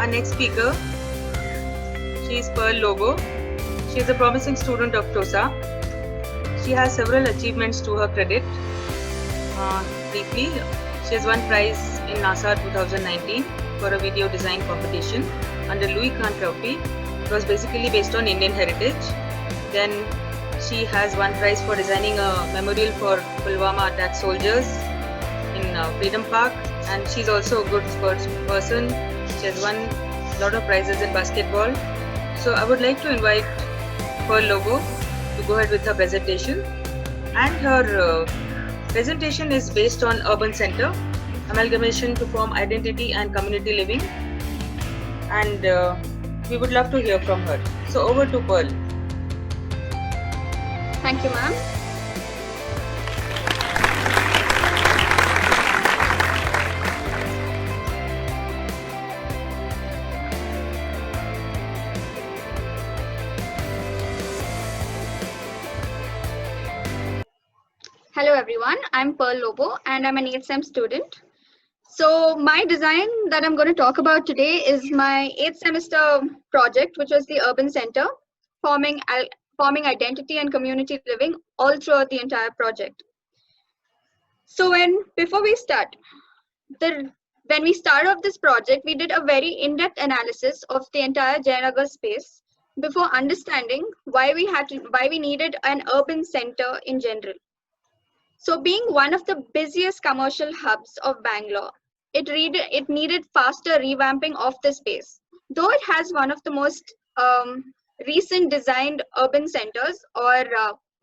Our next speaker, she is Pearl Lobo. She is a promising student of TOSA. She has several achievements to her credit. Briefly, she has won prize in NASA 2019 for a video design competition under Louis Kahn Trophy. It was basically based on Indian heritage. Then she has won prize for designing a memorial for Pulwama attack soldiers in Freedom Park, and she's also a good sports person. She has won a lot of prizes in basketball. So I would like to invite Pearl Lobo to go ahead with her presentation. And her presentation is based on urban center, amalgamation to form identity and community living. And we would love to hear from her. So over to Pearl. Thank you, ma'am. Hello everyone, I'm Pearl Lobo and I'm an 8th SEM student. So my design that I'm going to talk about today is my 8th semester project, which was the Urban Center, forming identity and community living all throughout the entire project. So before we start, when we started off this project, we did a very in-depth analysis of the entire Jayanagar space before understanding why we needed an urban center in general. So being one of the busiest commercial hubs of Bangalore, it needed faster revamping of the space. Though it has one of the most recent designed urban centers or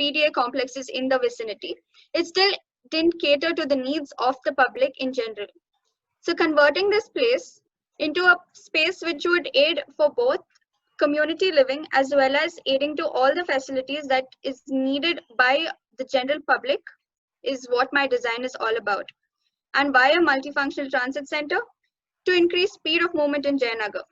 PDA complexes in the vicinity, it still didn't cater to the needs of the public in general. So converting this place into a space which would aid for both community living as well as aiding to all the facilities that is needed by the general public is what my design is all about. And why a multifunctional transit center? To increase speed of movement in Jayanagar.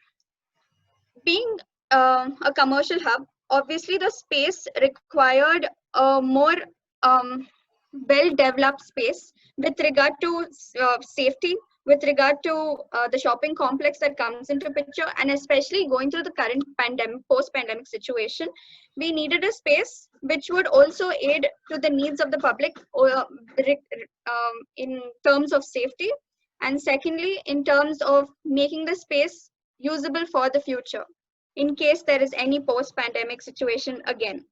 Being a commercial hub, obviously the space required a more well-developed space with regard to safety, with regard to the shopping complex that comes into picture, and especially going through the current post-pandemic situation, we needed a space which would also aid to the needs of the public in terms of safety, and secondly, in terms of making the space usable for the future, in case there is any post-pandemic situation again.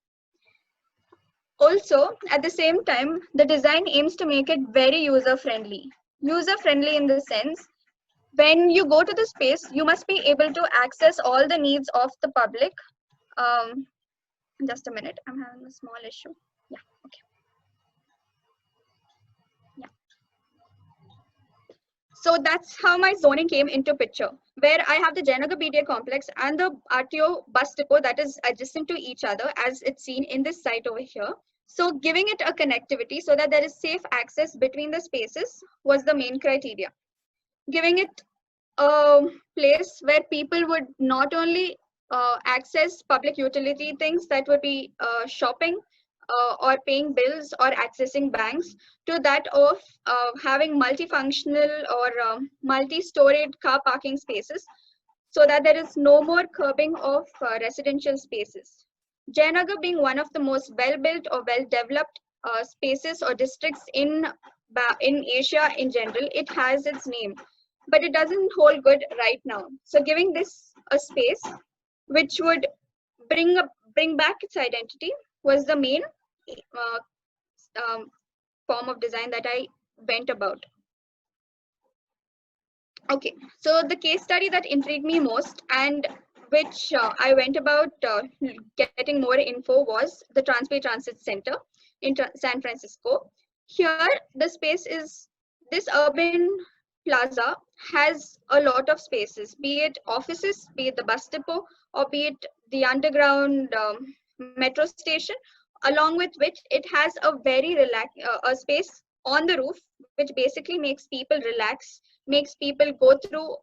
Also, at the same time, the design aims to make it very user-friendly. User-friendly in the sense, when you go to the space, you must be able to access all the needs of the public. Just a minute, I'm having a small issue. Yeah, okay. Yeah. So that's how my zoning came into picture, where I have the Jayanagar BDA complex and the RTO bus depot that is adjacent to each other as it's seen in this site over here. So giving it a connectivity so that there is safe access between the spaces was the main criteria. Giving it a place where people would not only access public utility things, that would be shopping or paying bills or accessing banks, to that of having multifunctional or multi-storied car parking spaces, so that there is no more curbing of residential spaces. Jayanagar being one of the most well-built or well-developed spaces or districts in Asia in general, it has its name, but it doesn't hold good right now. So giving this a space which would bring back its identity was the main form of design that I went about. Okay, so the case study that intrigued me most and which I went about getting more info was the Transbay Transit Center in San Francisco. Here, the space is, this urban plaza has a lot of spaces, be it offices, be it the bus depot, or be it the underground metro station, along with which it has a very a space on the roof, which basically makes people relax, makes people go through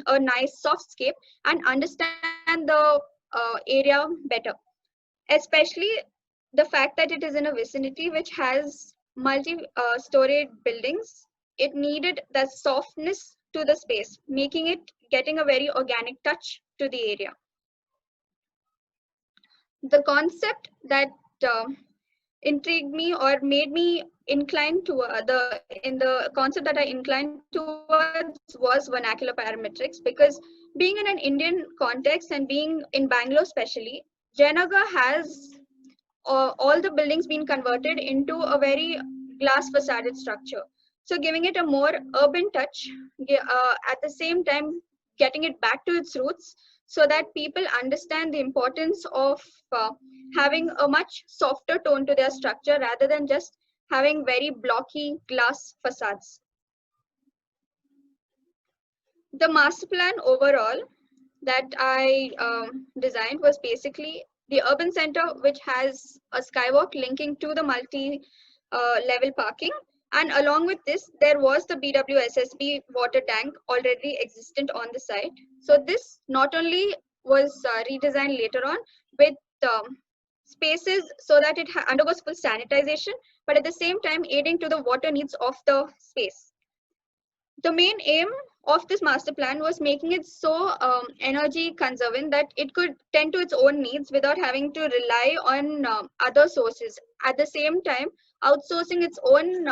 a nice softscape and understand the area better. Especially the fact that it is in a vicinity which has multi-storied buildings, it needed that softness to the space, making it getting a very organic touch to the area. The concept that intrigued me or made me inclined to the concept that I inclined towards was vernacular parametrics, because being in an Indian context and being in Bangalore especially, Jayanagar has all the buildings been converted into a very glass facaded structure. So giving it a more urban touch, at the same time getting it back to its roots, so that people understand the importance of having a much softer tone to their structure rather than just having very blocky glass facades. The master plan overall that I designed was basically the urban center, which has a skywalk linking to the multi-level parking. And along with this, there was the BWSSB water tank already existent on the site. So this not only was redesigned later on with spaces so that it undergoes full sanitization, but at the same time aiding to the water needs of the space. The main aim of this master plan was making it so energy conserving that it could tend to its own needs without having to rely on other sources. At the same time, outsourcing its own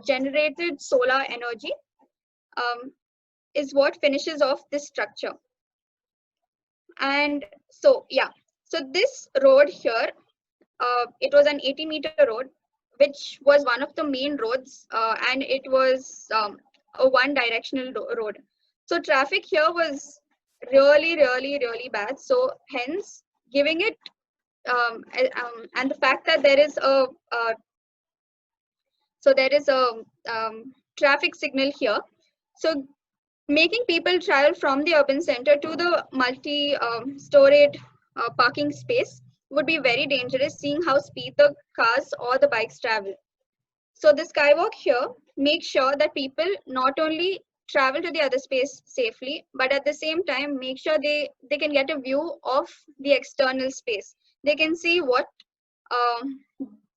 generated solar energy is what finishes off this structure. And so, yeah, so this road here, it was an 80-meter road, which was one of the main roads, and it was a one-directional road. So traffic here was really bad. So hence, giving it and the fact that there is a traffic signal here, so making people travel from the urban center to the multi-storied parking space would be very dangerous, seeing how speed the cars or the bikes travel. So the skywalk here makes sure that people not only travel to the other space safely, but at the same time make sure they can get a view of the external space. They can see what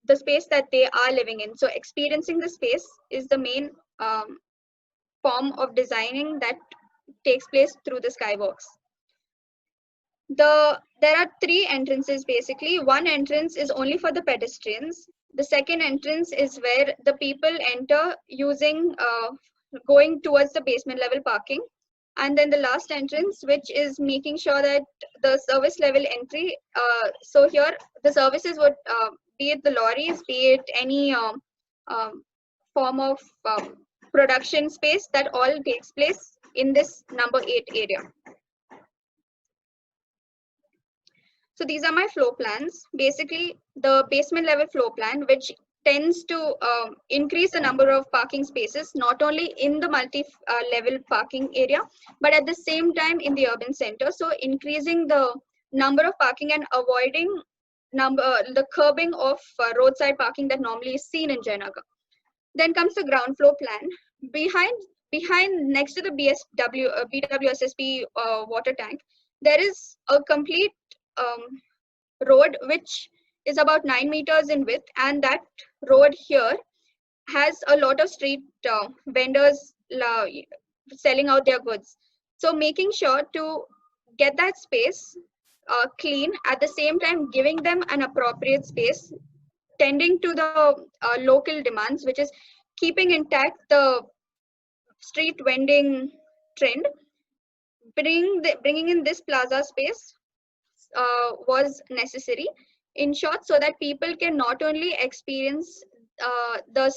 the space that they are living in. So experiencing the space is the main form of designing that takes place through the skywalks. There are three entrances basically. One entrance is only for the pedestrians. The second entrance is where the people enter using going towards the basement level parking. And then the last entrance, which is making sure that the service level entry. So here the services would be it the lorries, be it any form of production space, that all takes place in this number 8 area. So these are my floor plans. Basically, the basement level floor plan, which tends to increase the number of parking spaces, not only in the multi-level parking area, but at the same time in the urban center. So increasing the number of parking and avoiding the curbing of roadside parking that normally is seen in Jayanagar. Then comes the ground floor plan. Behind next to the BWSSB water tank, there is a complete road which is about 9 meters in width, and that road here has a lot of street vendors selling out their goods. So making sure to get that space clean, at the same time giving them an appropriate space, tending to the local demands, which is keeping intact the street vending trend. Bringing in this plaza space was necessary, in short, so that people can not only experience the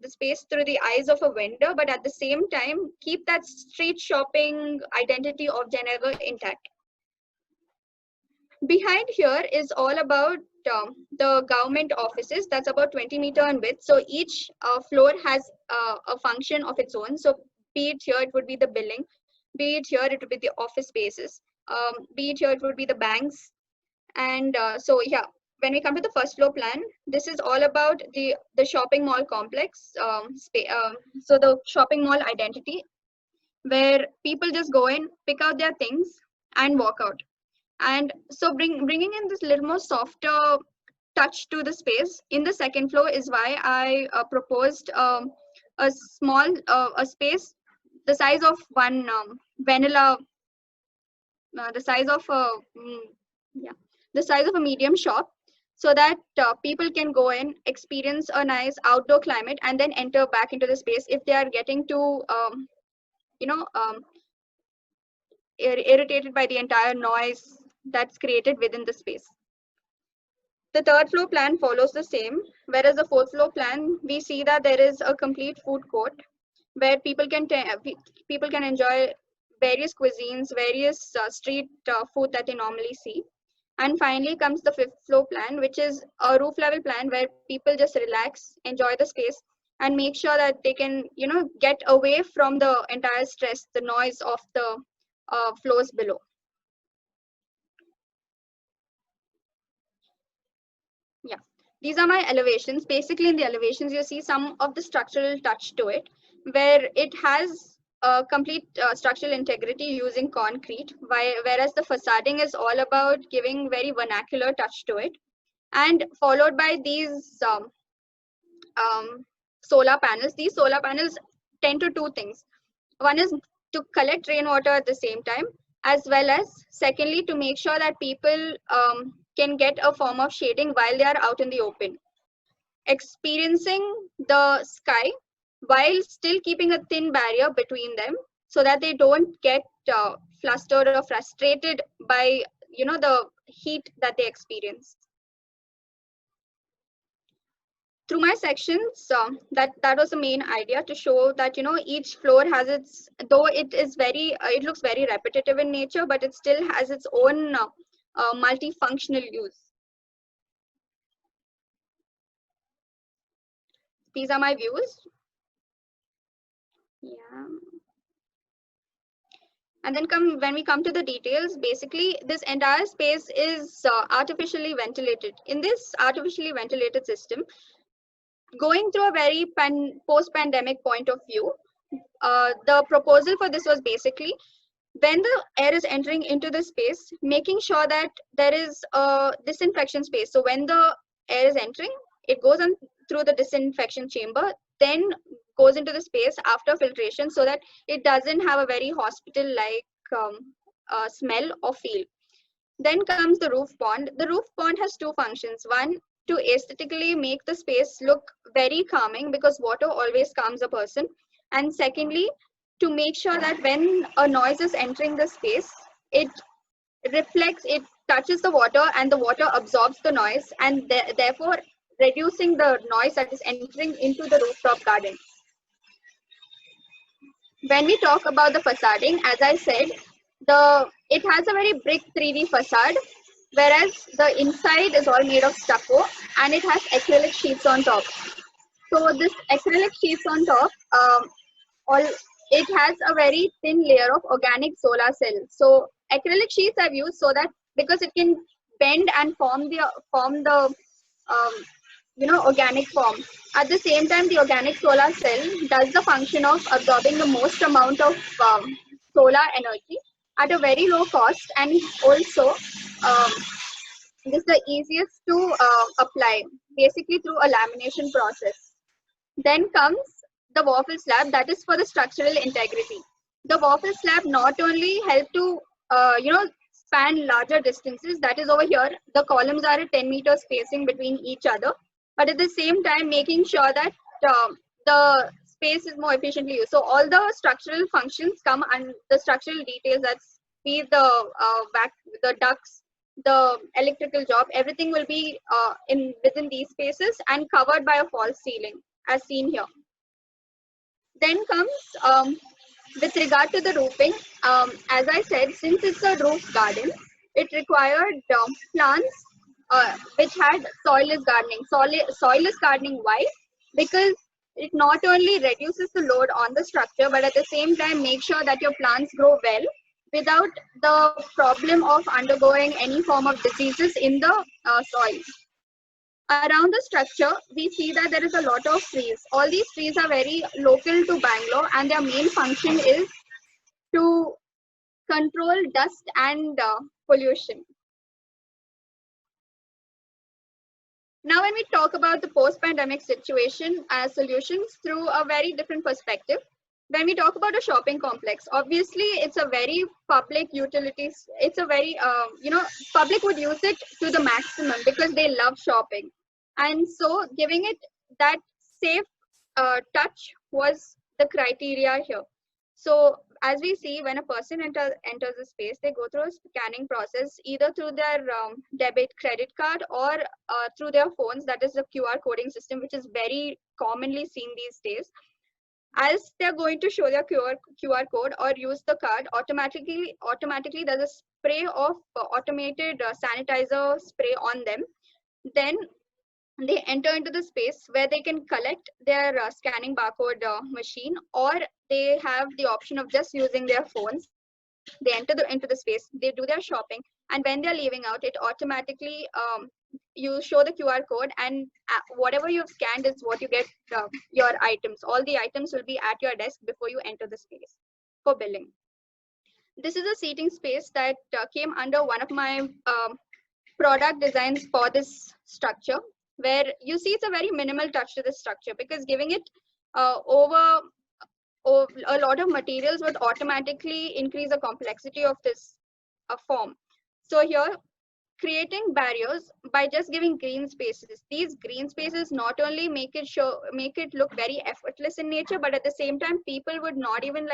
space through the eyes of a vendor, but at the same time keep that street shopping identity of Jayanagar intact. Behind here is all about the government offices. That's about 20 meter in width. So each floor has a function of its own. So be it here, it would be the billing. Be it here, it would be the office spaces. Be it here, it would be the banks. And so yeah, when we come to the first floor plan, this is all about the shopping mall complex. So the shopping mall identity, where people just go in, pick out their things and walk out. And so bringing in this little more softer touch to the space in the second floor is why I proposed a small a space the size of one vanilla, the size of a the size of a medium shop, so that people can go in, experience a nice outdoor climate, and then enter back into the space if they are getting too you know irritated by the entire noise that's created within the space. The third floor plan follows the same, whereas the fourth floor plan, we see that there is a complete food court where people can enjoy various cuisines, various street food that they normally see. And finally comes the fifth floor plan, which is a roof level plan where people just relax, enjoy the space, and make sure that they can, get away from the entire stress, the noise of the floors below. Yeah, these are my elevations. Basically, in the elevations, you see some of the structural touch to it, where it has a complete structural integrity using concrete, whereas the facading is all about giving very vernacular touch to it, and followed by these solar panels. These solar panels tend to do things. One is to collect rainwater at the same time, as well as secondly to make sure that people can get a form of shading while they are out in the open, experiencing the sky while still keeping a thin barrier between them, so that they don't get flustered or frustrated by the heat that they experience. Through my sections, that was the main idea, to show that each floor has its, though it looks very repetitive in nature, but it still has its own multifunctional use. These are my views. Yeah. And then when we come to the details, basically this entire space is artificially ventilated. In this artificially ventilated system, going through a very post-pandemic point of view, the proposal for this was basically, when the air is entering into the space, making sure that there is a disinfection space. So when the air is entering, it goes on through the disinfection chamber, then goes into the space after filtration, so that it doesn't have a very hospital-like smell or feel. Then comes the roof pond. The roof pond has two functions. One, to aesthetically make the space look very calming, because water always calms a person. And secondly, to make sure that when a noise is entering the space, it reflects, it touches the water, and the water absorbs the noise, and therefore reducing the noise that is entering into the rooftop garden. When we talk about the facading, as I said, it has a very brick 3D facade, whereas the inside is all made of stucco, and it has acrylic sheets on top. So this acrylic sheets on top, it has a very thin layer of organic solar cells. So acrylic sheets I've used so that, because it can bend and form the organic form. At the same time, the organic solar cell does the function of absorbing the most amount of solar energy at a very low cost, and also it is the easiest to apply, basically through a lamination process. Then comes the waffle slab, that is for the structural integrity. The waffle slab not only help to span larger distances, that is over here, the columns are at 10 meter spacing between each other, but at the same time making sure that the space is more efficiently used. So all the structural functions come, and the structural details, that's be the ducts, the electrical job, everything will be within these spaces and covered by a false ceiling, as seen here. Then comes with regard to the roofing, as I said, since it's a roof garden, it required plants which had soilless gardening. Soilless gardening, why? Because it not only reduces the load on the structure, but at the same time make sure that your plants grow well without the problem of undergoing any form of diseases in the soil. Around the structure, we see that there is a lot of trees. All these trees are very local to Bangalore, and their main function is to control dust and pollution. Now, when we talk about the post-pandemic situation as solutions through a very different perspective, when we talk about a shopping complex, obviously it's a very public utilities. It's a very, public would use it to the maximum because they love shopping. And so giving it that safe touch was the criteria here. So as we see, when a person enters a space, they go through a scanning process, either through their debit credit card or through their phones. That is the QR coding system, which is very commonly seen these days. As they're going to show their QR code or use the card, automatically there's a spray of automated sanitizer spray on them. Then they enter into the space where they can collect their scanning barcode machine, or they have the option of just using their phones. They enter into the space, they do their shopping, and when they're leaving out, it automatically you show the QR code, and whatever you've scanned is what you get, your items. All the items will be at your desk before you enter the space for billing. This is a seating space that came under one of my product designs for this structure, where you see it's a very minimal touch to the structure, because giving it over a lot of materials would automatically increase the complexity of this form. So here, creating barriers by just giving green spaces. These green spaces not only make it look very effortless in nature, but at the same time, people would not even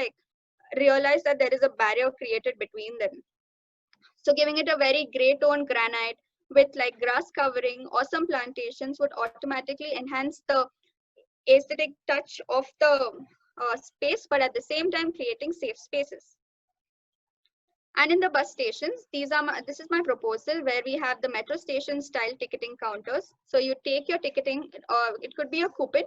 realize that there is a barrier created between them. So giving it a very gray tone granite with grass covering or some plantations would automatically enhance the aesthetic touch of the space, but at the same time creating safe spaces. And in the bus stations, this is my proposal, where we have the metro station style ticketing counters. So you take your ticketing, it could be a coupon,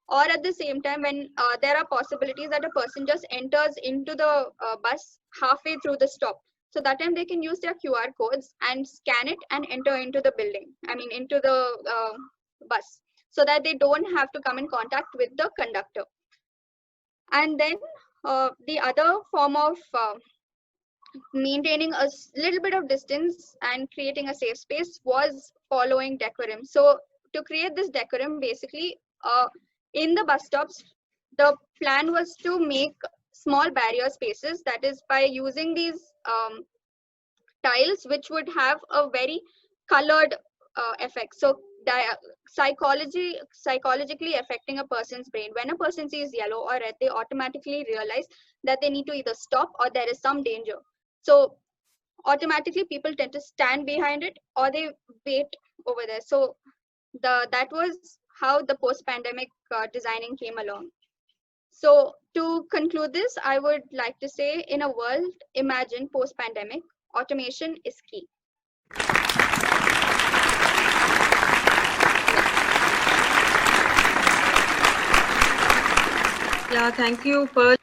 or at the same time, when there are possibilities that a person just enters into the bus halfway through the stop. So that time they can use their QR codes and scan it and enter into the building, into the bus, so that they don't have to come in contact with the conductor. And then the other form of maintaining a little bit of distance and creating a safe space was following decorum. So to create this decorum, basically in the bus stops, the plan was to make small barrier spaces, that is by using these tiles which would have a very colored effect. So psychologically affecting a person's brain. When a person sees yellow or red, they automatically realize that they need to either stop or there is some danger. So automatically people tend to stand behind it or they wait over there. So that was how the post-pandemic designing came along. So to conclude this, I would like to say, in a world imagined post-pandemic, automation is key. Yeah, thank you, Pearl.